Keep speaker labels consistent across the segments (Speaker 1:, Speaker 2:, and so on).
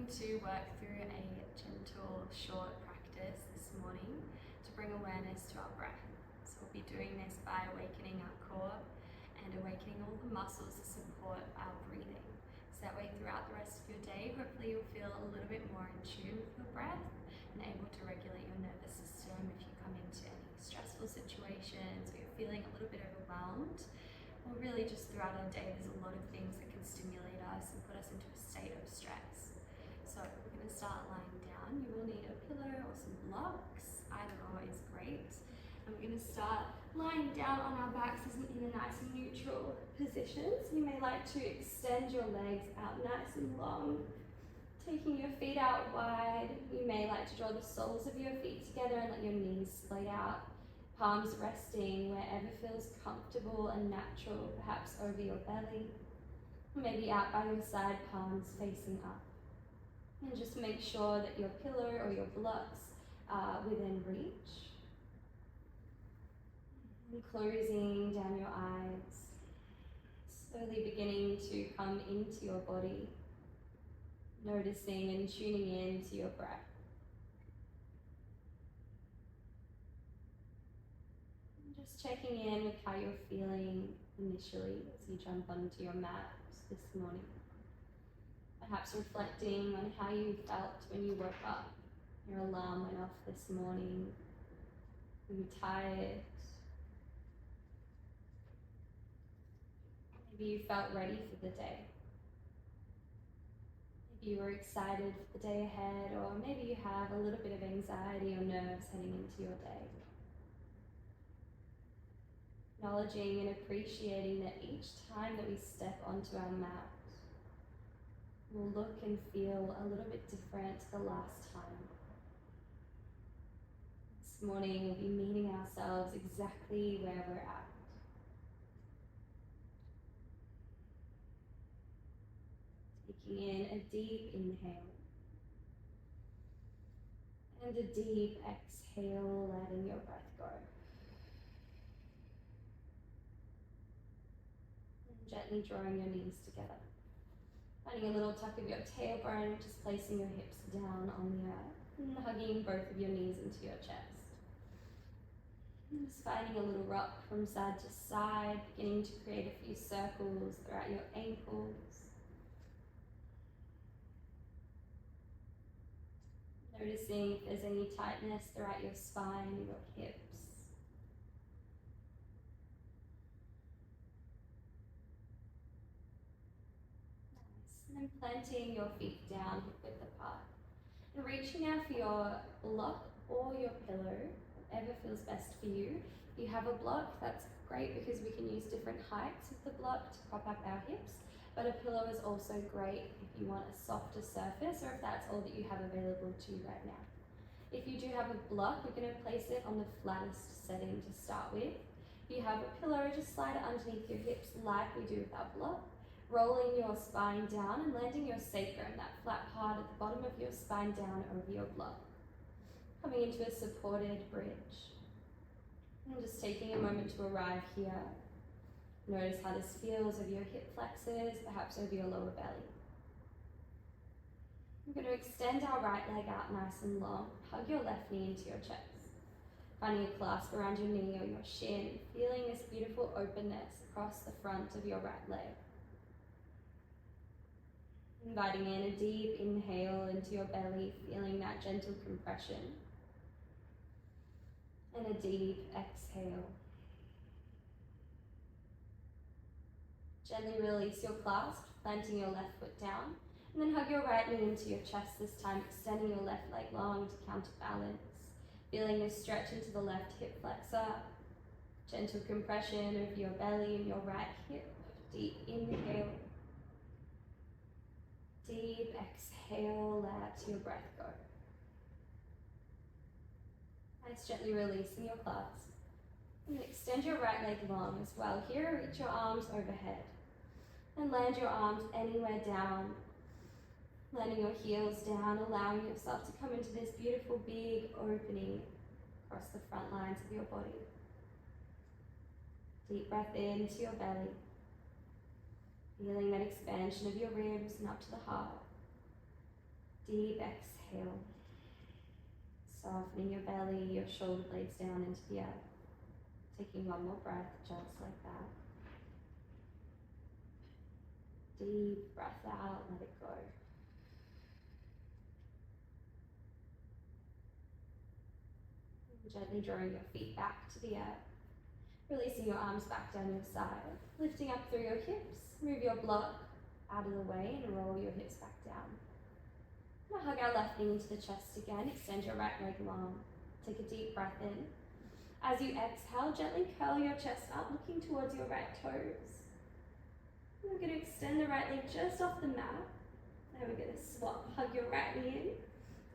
Speaker 1: going to work through a gentle, short practice this morning to bring awareness to our breath. So we'll be doing this by awakening our core and awakening all the muscles to support our breathing. So that way throughout the rest of your day, hopefully you'll feel a little bit more in tune with your breath and able to regulate your nervous system if you come into any stressful situations or you're feeling a little bit overwhelmed. Or really just throughout our day, there's a lot of things that can stimulate us and put us into a state of stress. So we're going to start lying down. You will need a pillow or some blocks. Either or is great. And we're going to start lying down on our backs in a nice neutral position. So you may like to extend your legs out nice and long, taking your feet out wide. You may like to draw the soles of your feet together and let your knees splay out. Palms resting wherever feels comfortable and natural, perhaps over your belly. Maybe out by your side, palms facing up. And just make sure that your pillow or your blocks are within reach. And closing down your eyes, slowly beginning to come into your body, noticing and tuning in to your breath. Just checking in with how you're feeling initially as you jump onto your mat this morning. Perhaps reflecting on how you felt when you woke up. Your alarm went off this morning. Were you tired? Maybe you felt ready for the day. Maybe you were excited for the day ahead, or maybe you have a little bit of anxiety or nerves heading into your day. Acknowledging and appreciating that each time that we step onto our mat will look and feel a little bit different to the last time. This morning we'll be meeting ourselves exactly where we're at. Taking in a deep inhale and a deep exhale, letting your breath go. Gently drawing your knees together. Finding a little tuck of your tailbone, just placing your hips down on the earth and hugging both of your knees into your chest. And just finding a little rock from side to side, beginning to create a few circles throughout your ankles. Noticing if there's any tightness throughout your spine, your hips. And planting your feet down hip width apart. And reaching out for your block or your pillow, whatever feels best for you. If you have a block, that's great because we can use different heights of the block to prop up our hips. But a pillow is also great if you want a softer surface or if that's all that you have available to you right now. If you do have a block, we're going to place it on the flattest setting to start with. If you have a pillow, just slide it underneath your hips like we do with our block. Rolling your spine down and landing your sacrum, that flat part at the bottom of your spine, down over your block. Coming into a supported bridge. And just taking a moment to arrive here. Notice how this feels over your hip flexors, perhaps over your lower belly. We're going to extend our right leg out nice and long. Hug your left knee into your chest. Finding a clasp around your knee or your shin, feeling this beautiful openness across the front of your right leg. Inviting in a deep inhale into your belly, feeling that gentle compression. And a deep exhale. Gently release your clasp, planting your left foot down. And then hug your right knee into your chest this time, extending your left leg long to counterbalance. Feeling this stretch into the left hip flexor. Gentle compression over your belly and your right hip. Deep inhale. Deep exhale, let your breath go. Nice, gently releasing your clasp. And extend your right leg long as well. Here, reach your arms overhead. And land your arms anywhere down. Landing your heels down, allowing yourself to come into this beautiful big opening across the front lines of your body. Deep breath into your belly. Feeling that expansion of your ribs and up to the heart. Deep exhale. Softening your belly, your shoulder blades down into the earth. Taking one more breath, just like that. Deep breath out, let it go. Gently drawing your feet back to the earth. Releasing your arms back down your side. Lifting up through your hips. Move your block out of the way and roll your hips back down. Now hug our left knee into the chest again. Extend your right leg long. Take a deep breath in. As you exhale, gently curl your chest up, looking towards your right toes. And we're going to extend the right leg just off the mat. Now we're going to swap. Hug your right knee in.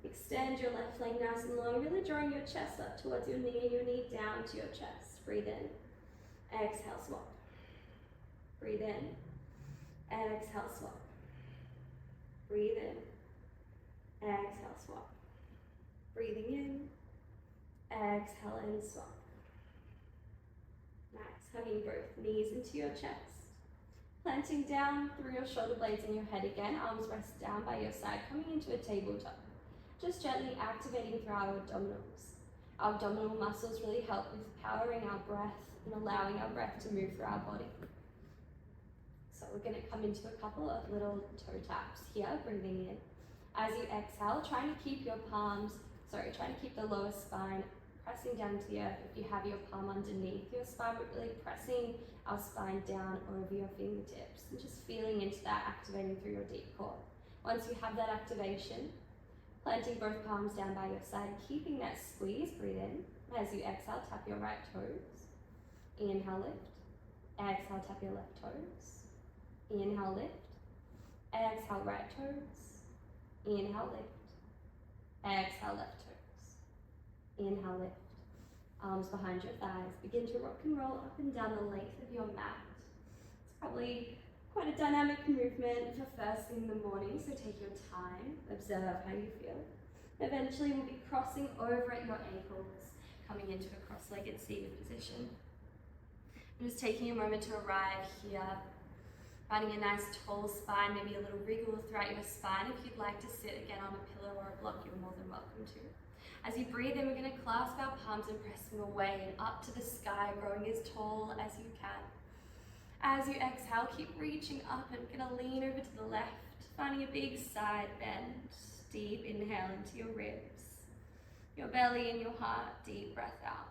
Speaker 1: Extend your left leg nice and long, really drawing your chest up towards your knee and your knee down to your chest. Breathe in. Exhale, swap. Breathe in. Exhale, swap. Breathe in. Exhale, swap. Breathing in. Exhale and swap. Nice. Hugging both knees into your chest. Planting down through your shoulder blades and your head again. Arms rest down by your side, coming into a tabletop. Just gently activating through our abdominals. Our abdominal muscles really help with powering our breath and allowing our breath to move through our body. So we're going to come into a couple of little toe taps here, breathing in. As you exhale, trying to keep the lower spine pressing down to the earth. If you have your palm underneath your spine, but really pressing our spine down over your fingertips and just feeling into that, activating through your deep core. Once you have that activation, planting both palms down by your side, keeping that squeeze, breathe in. As you exhale, tap your right toes. Inhale, lift. Exhale, tap your left toes. Inhale, lift. Exhale, right toes. Inhale, lift. Exhale, left toes. Inhale, lift. Arms behind your thighs. Begin to rock and roll up and down the length of your mat. It's probably quite a dynamic movement for first thing in the morning, so take your time, observe how you feel. Eventually we'll be crossing over at your ankles, coming into a cross-legged seated position. I'm just taking a moment to arrive here, finding a nice tall spine, maybe a little wriggle throughout your spine. If you'd like to sit again on a pillow or a block, you're more than welcome to. As you breathe in, we're going to clasp our palms and press them away and up to the sky, growing as tall as you can. As you exhale, keep reaching up and we're going to lean over to the left, finding a big side bend. Deep inhale into your ribs, your belly and your heart. Deep breath out.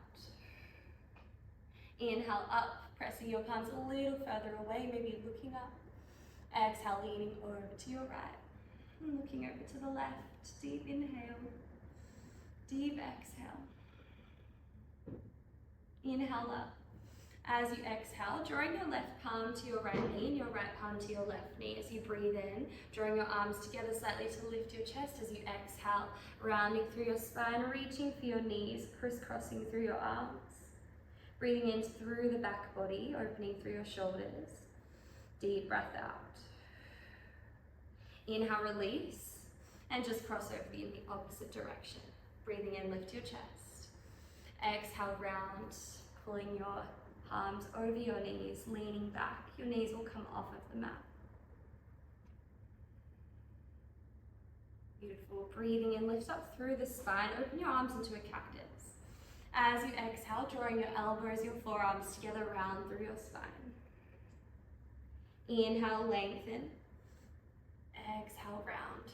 Speaker 1: Inhale up, pressing your palms a little further away, maybe looking up. Exhale, leaning over to your right and looking over to the left. Deep inhale, deep exhale. Inhale up. As you exhale, drawing your left palm to your right knee and your right palm to your left knee. As you breathe in, drawing your arms together slightly to lift your chest. As you exhale, rounding through your spine, reaching for your knees, crisscrossing through your arms. Breathing in through the back body, opening through your shoulders. Deep breath out. Inhale, release, and just cross over in the opposite direction. Breathing in, lift your chest. Exhale, round, pulling your palms over your knees, leaning back. Your knees will come off of the mat. Beautiful. Breathing in, lift up through the spine. Open your arms into a cactus. As you exhale, drawing your elbows, your forearms together, round through your spine. Inhale, lengthen. Exhale, round.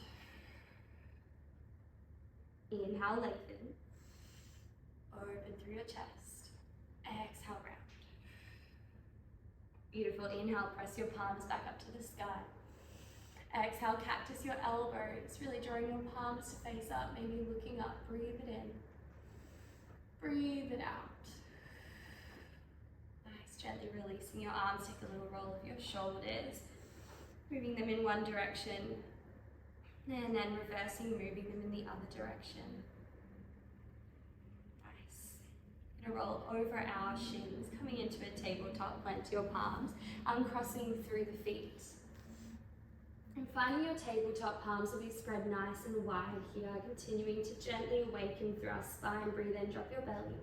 Speaker 1: Inhale, lengthen. Open through your chest. Exhale, round. Beautiful. Inhale, press your palms back up to the sky. Exhale, cactus your elbows, really drawing your palms to face up, maybe looking up. Breathe it in. Breathe it out. Nice. Gently releasing your arms. Take a little roll of your shoulders, moving them in one direction, and then reversing, moving them in the other direction. Roll over our shins, coming into a tabletop, plant your palms, uncrossing through the feet. And finding your tabletop palms will be spread nice and wide here, continuing to gently awaken through our spine. Breathe in, drop your belly.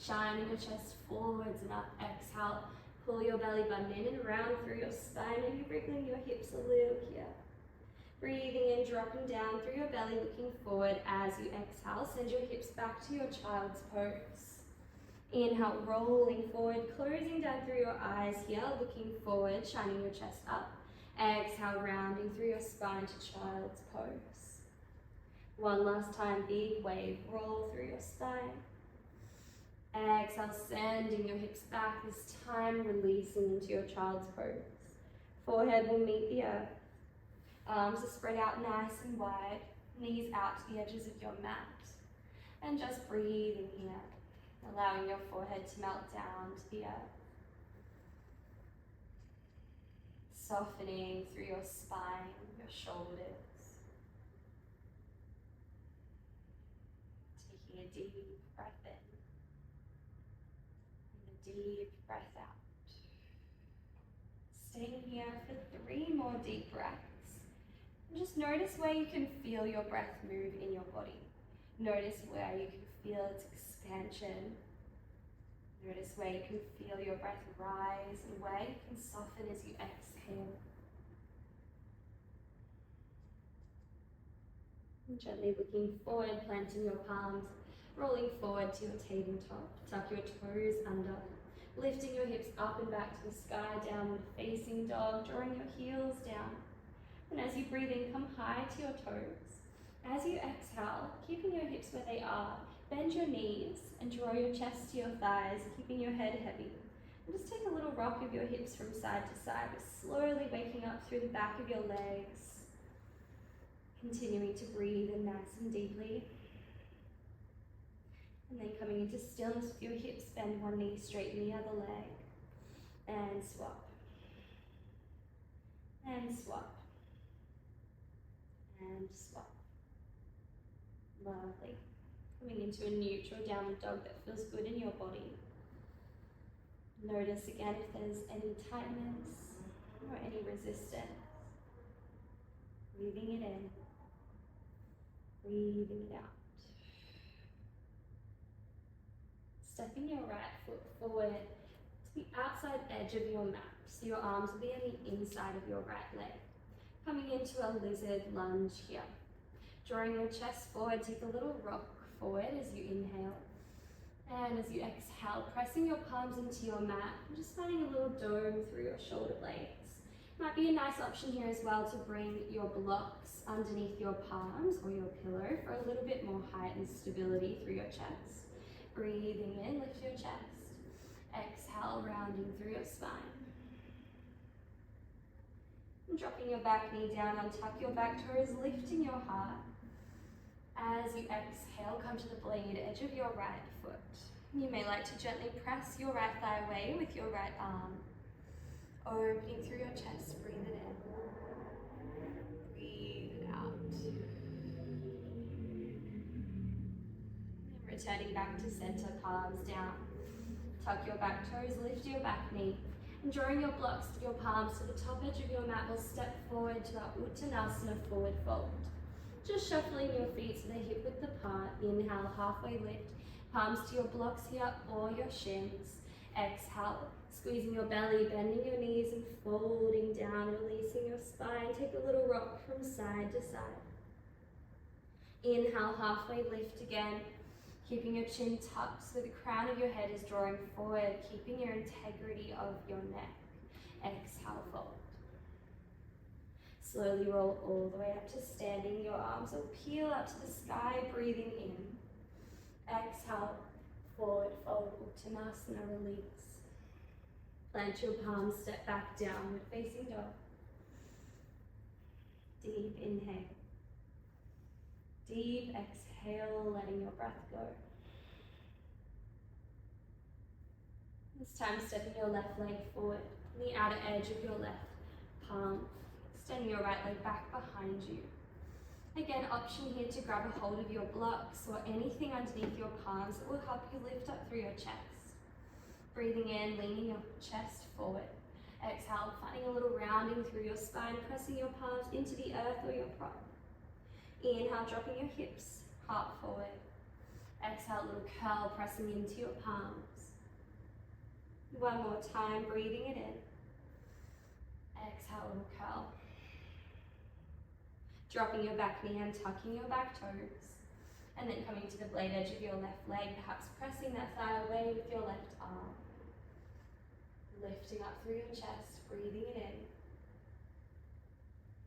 Speaker 1: Shining your chest forwards and up. Exhale, pull your belly button in and round through your spine, maybe wriggling your hips a little here. Breathing in, dropping down through your belly, looking forward. As you exhale, send your hips back to your child's pose. Inhale, rolling forward, closing down through your eyes here, looking forward, shining your chest up. Exhale, rounding through your spine to child's pose. One last time, big wave, roll through your spine. Exhale, sending your hips back, this time releasing into your child's pose. Forehead will meet the earth. Arms are spread out nice and wide, knees out to the edges of your mat. And just breathing here, allowing your forehead to melt down to the earth. Softening through your spine, your shoulders. Taking a deep breath in. And a deep breath out. Staying here for 3 more deep breaths. And just notice where you can feel your breath move in your body. Notice where you can feel its expansion. Notice where you can feel your breath rise and where you can soften as you exhale. And gently looking forward, planting your palms, rolling forward to your tabletop. Tuck your toes under, lifting your hips up and back to the sky, downward facing dog, drawing your heels down. And as you breathe in, come high to your toes. As you exhale, keeping your hips where they are, bend your knees and draw your chest to your thighs, keeping your head heavy. And just take a little rock of your hips from side to side, slowly waking up through the back of your legs. Continuing to breathe in nice and deeply. And then coming into stillness with your hips, bend one knee, straighten the other leg. And swap. And swap. And swap. Lovely. Coming into a neutral downward dog that feels good in your body. Notice again if there's any tightness or any resistance. Breathing it in. Breathing it out. Stepping your right foot forward to the outside edge of your mat. So your arms will be on the inside of your right leg. Coming into a lizard lunge here. Drawing your chest forward, take a little rock forward as you inhale. And as you exhale, pressing your palms into your mat, and just finding a little dome through your shoulder blades. Might be a nice option here as well to bring your blocks underneath your palms or your pillow for a little bit more height and stability through your chest. Breathing in, lift your chest. Exhale, rounding through your spine. And dropping your back knee down, untuck your back toes, lifting your heart. As you exhale, come to the blade edge of your right foot. You may like to gently press your right thigh away with your right arm. Opening through your chest, breathe it in. Breathe it out. And returning back to center, palms down. Tuck your back toes, lift your back knee. And drawing your blocks, your palms to the top edge of your mat, will step forward to our Uttanasana forward fold. Just shuffling your feet so they're hip width apart. Inhale, halfway lift. Palms to your blocks here or your shins. Exhale, squeezing your belly, bending your knees and folding down, releasing your spine. Take a little rock from side to side. Inhale, halfway lift again. Keeping your chin tucked so the crown of your head is drawing forward, keeping your integrity of your neck. Exhale, fold. Slowly roll all the way up to standing. Your arms will peel up to the sky, breathing in. Exhale, forward fold, Uttanasana, release. Plant your palms, step back, downward facing dog. Deep inhale. Deep exhale, letting your breath go. This time, stepping your left leg forward, the outer edge of your left palm. Extending your right leg back behind you. Again, option here to grab a hold of your blocks or anything underneath your palms that will help you lift up through your chest. Breathing in, leaning your chest forward. Exhale, finding a little rounding through your spine, pressing your palms into the earth or your prop. Inhale, dropping your hips, heart forward. Exhale, a little curl, pressing into your palms. One more time, breathing it in. Exhale, a little curl. Dropping your back knee and tucking your back toes. And then coming to the blade edge of your left leg, perhaps pressing that thigh away with your left arm. Lifting up through your chest, breathing it in.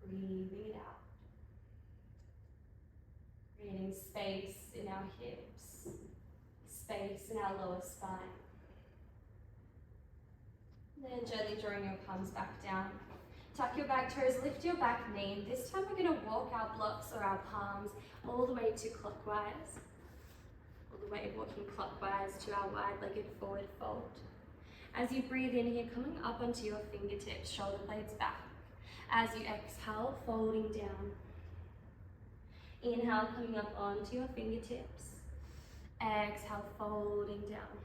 Speaker 1: Breathing it out. Creating space in our hips, space in our lower spine. Then gently drawing your palms back down. Tuck your back toes, lift your back knee. This time we're going to walk our blocks or our palms all the way to clockwise. All the way walking clockwise to our wide-legged forward fold. As you breathe in here, coming up onto your fingertips, shoulder blades back. As you exhale, folding down. Inhale, coming up onto your fingertips. Exhale, folding down.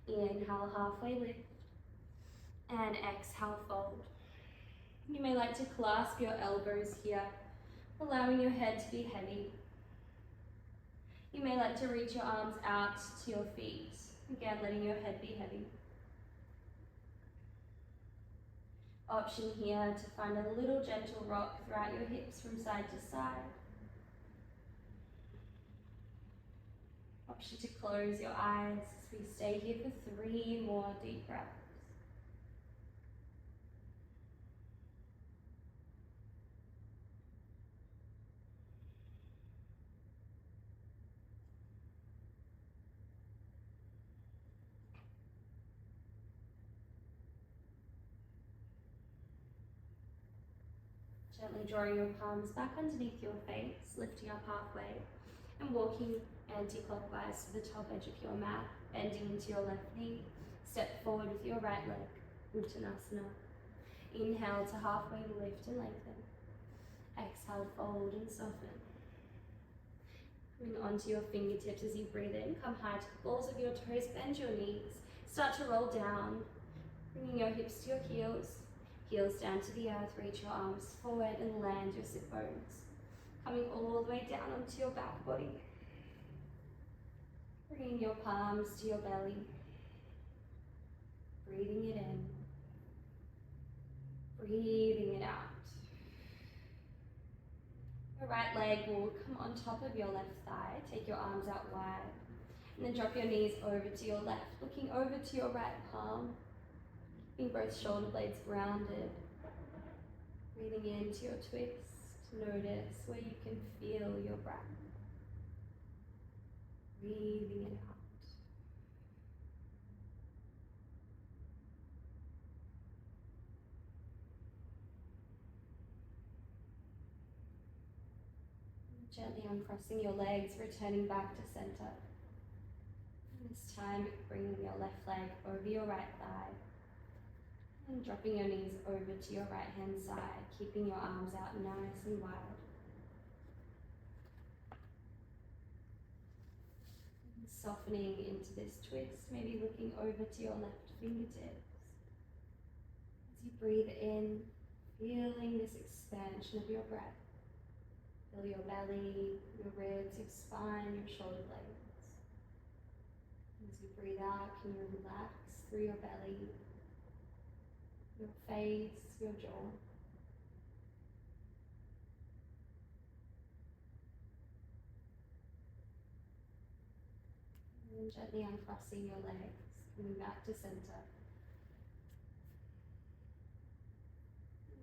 Speaker 1: Inhale, halfway lift. And exhale, fold. You may like to clasp your elbows here, allowing your head to be heavy. You may like to reach your arms out to your feet. Again, letting your head be heavy. Option here to find a little gentle rock throughout your hips from side to side. Option to close your eyes as we stay here for 3 more deep breaths. Gently drawing your palms back underneath your face, lifting up halfway and walking anti-clockwise to the top edge of your mat, bending into your left knee. Step forward with your right leg, Uttanasana. Inhale to halfway lift and lengthen. Exhale, fold and soften. Coming onto your fingertips as you breathe in, come high to the balls of your toes, bend your knees. Start to roll down, bringing your hips to your heels. Heels down to the earth, reach your arms forward and land your sit bones. Coming all the way down onto your back body. Bringing your palms to your belly. Breathing it in. Breathing it out. Your right leg will come on top of your left thigh. Take your arms out wide. And then drop your knees over to your left, looking over to your right palm. Keeping both shoulder blades grounded. Breathing into your twist. Notice where you can feel your breath. Breathing it out. Gently uncrossing your legs, returning back to center. And this time, bringing your left leg over your right thigh. And dropping your knees over to your right hand side, keeping your arms out nice and wide. And softening into this twist, maybe looking over to your left fingertips. As you breathe in, feeling this expansion of your breath. Feel your belly, your ribs, your spine, your shoulder blades. As you breathe out, can you relax through your belly, your face, your jaw. And gently uncrossing your legs, coming back to center.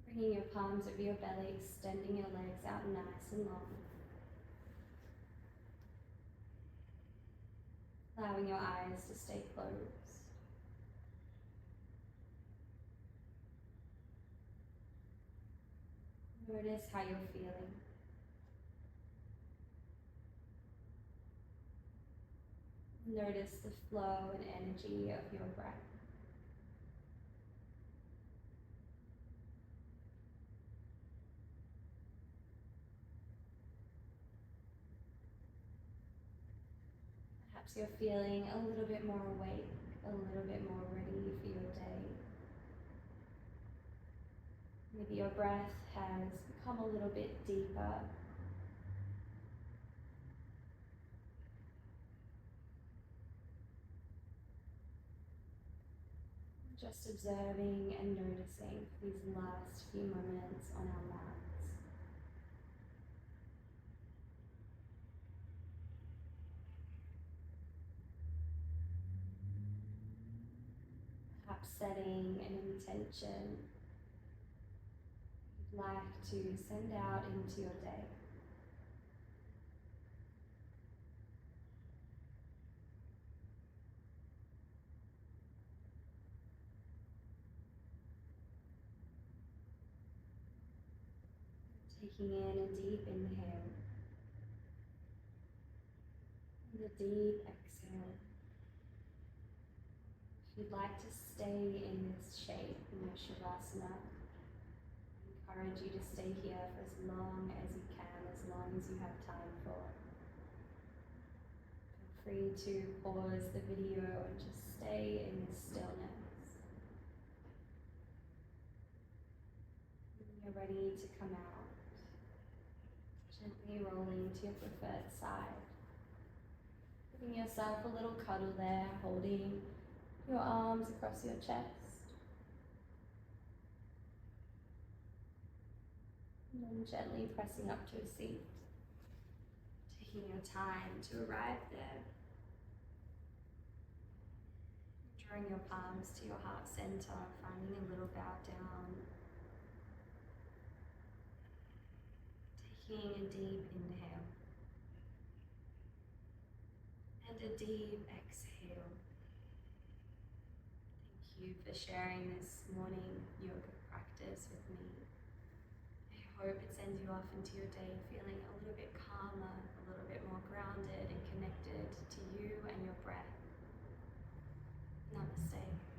Speaker 1: Bringing your palms over your belly, extending your legs out nice and long. Allowing your eyes to stay closed. Notice how you're feeling. Notice the flow and energy of your breath. Perhaps you're feeling a little bit more awake, a little bit more ready for your day. Maybe your breath has become a little bit deeper. Just observing and noticing these last few moments on our mats. setting an intention you'd like to send out into your day. Taking in a deep inhale and a deep exhale. If you'd like to stay in this shape, in your Shavasana, I encourage you to stay here for as long as you can, as long as you have time for. Feel free to pause the video and just stay in this stillness. When you're ready to come out, gently rolling to your preferred side. Giving yourself a little cuddle there, holding your arms across your chest. And then gently pressing up to a seat. Taking your time to arrive there. Drawing your palms to your heart center, finding a little bow down. Taking a deep inhale and a deep exhale. Thank you for sharing this morning yoga practice with me. I hope it sends you off into your day feeling a little bit calmer, a little bit more grounded and connected to you and your breath. Namaste.